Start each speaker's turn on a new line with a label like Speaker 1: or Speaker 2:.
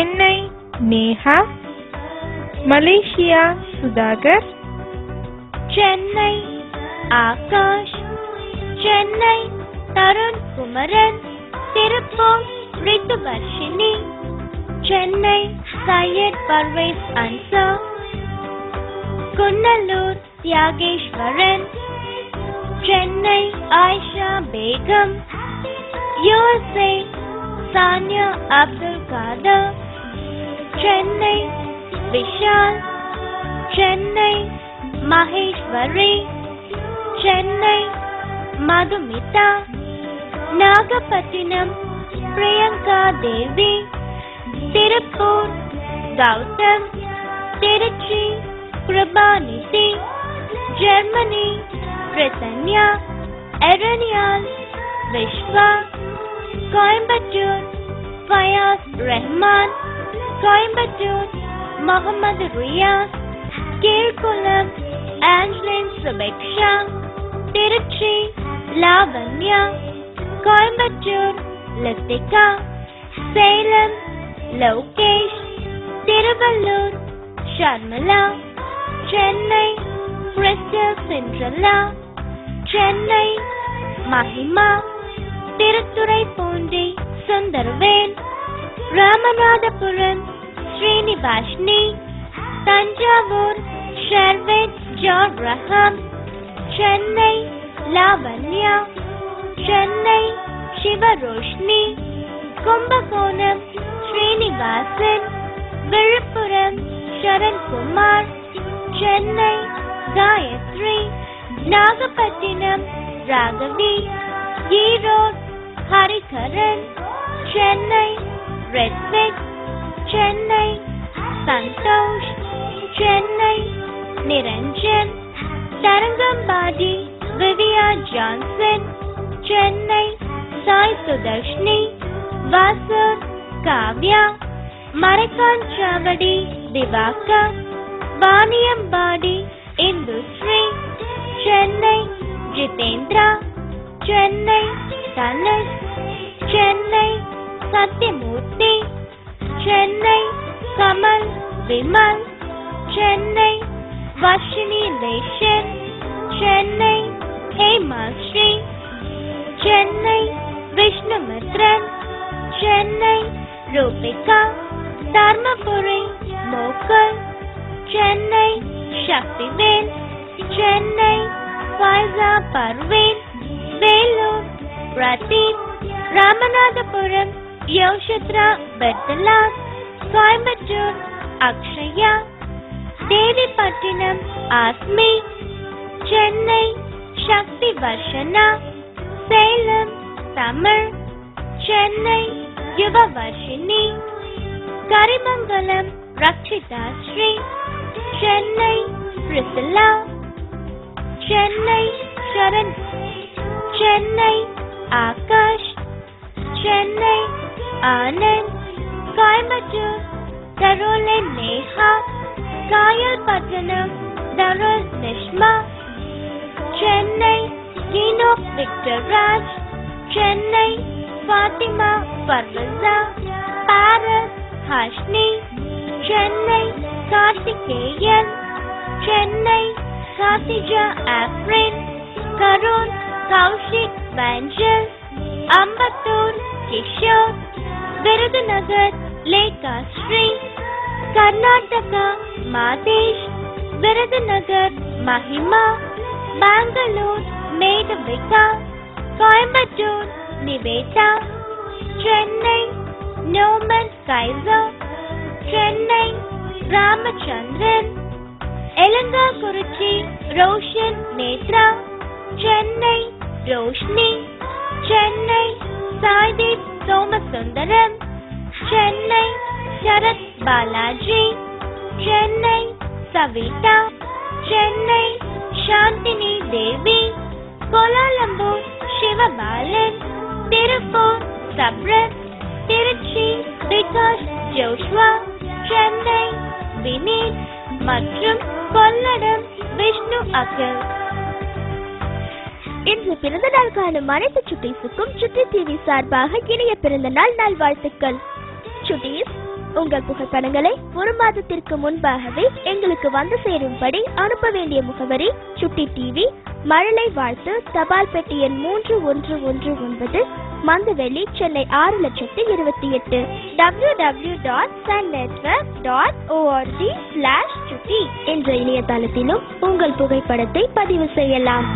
Speaker 1: Chennai Neha, Malaysia Sudhakar,
Speaker 2: Chennai Akash, Chennai Tharun Kumaran, Tiruppur Rithuvarshini, Chennai Syed Parvez Ansar, Kunnalur Thiyageswaran, Chennai Ayesha Begum, USA Sania Abdul Khader, Chennai Vishal, Chennai Maheswari, Chennai Madhumitha, Nagapattinam Priyanka Devi, Tiruppur Gautham, Trichy Kirubanidhi, Germany Prithanya, Eraniel Vishwa, Coimbatore Fayaz Rahman, Coimbatore Mohammed Riyas, Keezhkulam Angeline Subeksha, Trichy Lavanya, Coimbatore Lathika, Salem Lokesh, Tiruvallur Sharmila, Chennai Crystal Cinderella, Chennai Mahima, Thiruthuraipoondi Sundarvel, Ramanathapuram Sreenivashini, Thanjavur Sharved John ரஹாம், Chennai Lavanya, Chennai சிவரோஷ்னி, Kumbakonam Srinivasan, Villupuram Sarankumar, Chennai Gayatri, Nagapattinam Raghavi, Erode Hariharan, Chennai ரெட்விக், Chennai Santhosh, Chennai Niranjan, Tharangambadi விவியா Johnson, Chennai Sai Sudharshini, வாசூர் Kavya, மரக்கான் சாவடி Diwakar, Vaniyambadi இந்துஸ்ரீ, Chennai Jitendra, Chennai Dhanush, Chennai Sathyamoorthy, Chennai Kamal Vimal, Chennai Varshini liaison, Chennai Hemasri, Chennai விஷ்ணுமித்ரன், Chennai Rubika, Dharmapuri மோகன், சென்னை சக்திவேல், சென்னை ஃபைசா பர்வீன், வேலூர் பிரதீப், ராமநாதபுரம் யோஷித்ரா பெத்தலா, கோயம்புத்தூர் அக்ஷயா, தேவிப்பட்டினம் ஆஸ்மி, சென்னை சக்தி வர்ஷனா, Salem Tamil, Chennai Yuvavarshini, Karimangalam Rakshitha Sri, Chennai Priscilla, Chennai Saran, Chennai Akash, Chennai Anand, Coimbatore Tharolin Neha, Kayalpattinam Tharol Nishma, Chennai Keeno Victor Raj, Chennai Fathima Parvasa, Paras Hashni, Chennai Karthikeyan, Chennai Karthija Afrin, Karur Kaushik Panchal, Ambattur Kishore, Virudhunagar Lekha Sri, Karnataka Madesh, Virudhunagar Mahima, Bangalore Medhavika, Coimbatore Nivetha, Chennai Noman Kaiser, Chennai Ramachandran, Elangakurichi Roshan Nethra, Chennai Roshni, Chennai Saideep Somasundaram, Chennai Sarath Balaji, Chennai Savitha, Chennai Chandni தேவி, Kuala Lumpur Sivabalan, Tiruppur சப்ரத், Trichy Vikash Joshua, Chennai Vineeth மற்றும் கொள்ளடம் விஷ்ணு அகில்.
Speaker 3: இன்று பிறந்த நாள் காணும் அனைத்து சுட்டீஸுக்கும் சுட்டி டிவி சார்பாக இனிய பிறந்த நாள் நல்வாழ்த்துக்கள். சுட்டீஸ், உங்கள் புகைப்படங்களை 1 மாதத்திற்கு முன்பாகவே எங்களுக்கு வந்து சேரும்படி அனுப்ப வேண்டிய முகவரி சுட்டி டிவி, மழலை வாழ்த்து, தபால் பெட்டி எண் 3119, மந்தவெளி, சென்னை 6,28,000. www.sunnetwork.org/chutti என்ற இணையதளத்திலும் உங்கள் புகைப்படத்தை பதிவு செய்யலாம்.